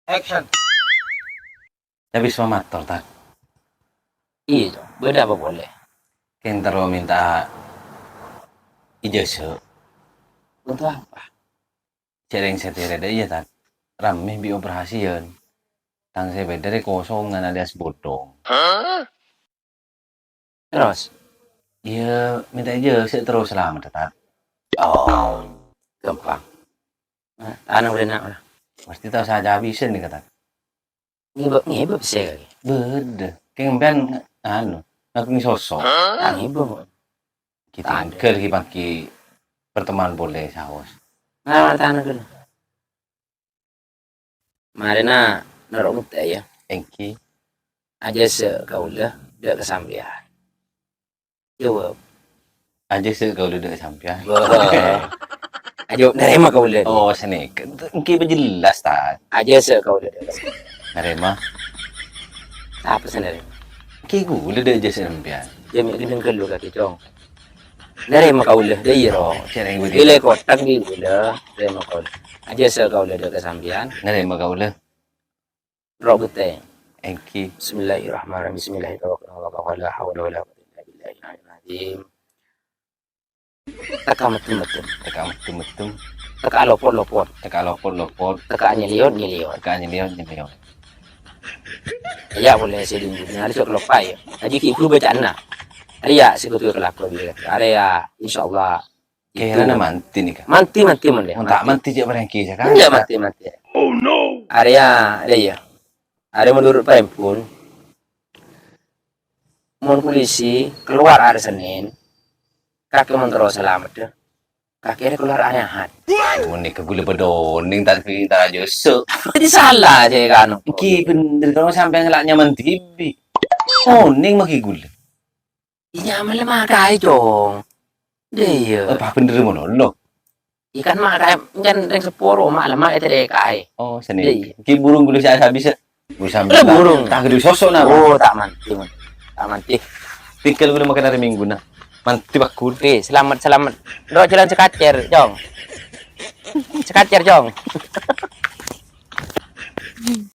Action. Tapi semua motor tak. Iya, beda apa boleh? Kentaro minta ijazah. Untuk apa? Cereng setir ada iya tak. Rame bi operasian. Tang saya dari kosongan alias bodong. Terus? Iya minta ijazah terus selamat tak. Oh, gampang. Tanah udah nak lah. Pasti tahu saja habisin nih kata. Ngibab sih kali. Beda. Kemben anu. Ngaku sosok. Ngibab. Kita ker pagi pertemuan boleh saus. Nah, tanah dulu. Mari na narok muta ya. Engki. Aja sekaulah dak kesampean. Jawab. Aja sih kau udah sampai. Ajo nerima kaulah. Oh sini. Engki berjelas tak. Aja sekaulah dak. Nerema. Apa sebenarnya? Engki gue udah aja sampai. Dia mau gedeng kelu kaki cong. Nerima kaulah dah iya Oh, roh. cereng gue Ile kotak di gula, nerima kaulah. Aja sekaulah dak kesampean. nerema kau udah. Rok beteng. Engki. Bismillahirrahmanirrahim. Bismillahirrahmanirrahim. La hawla wala quwwata illa billahil Taka metum-metum. Teka metum-metum. Taka lopot-lopot. Teka lopot-lopot. Taka nyeliot-nyeliot. Teka nyelion-nyelion. Ya boleh saya dingin. Hari sok lopai. Haji ki ikut bacaan na. Hari ya sekutu kelakuan dia. Hari ya insyaallah. Kayaknya manti nih kan. Manti mendeh. Tak manti aja berengki kan. Enggak mati. Oh no. Hari ya ada ya. Hari menurut perempuan. Mon polisi keluar hari Senin. Kakek mentero selamat deh. Kakeknya keluar ayahan. Muni ke gula bedoning tak kita aja se. Jadi salah aja kan. Ki bener kalau sampai ngelaknya mentibi. Oning maki gula. Iya malah makai dong. Dia. Apa bener mono lo? Ikan makai kan yang seporo malah makai tadi kai. Oh seni. Ki burung gula saya bisa. Bisa burung. Tak gede sosok na. Oh tak manti. Tak manti. Pikir gula makan hari Minggu na. Manti bakul. Selamat. Doa jalan sekacer, Jong. Sekacer, Jong.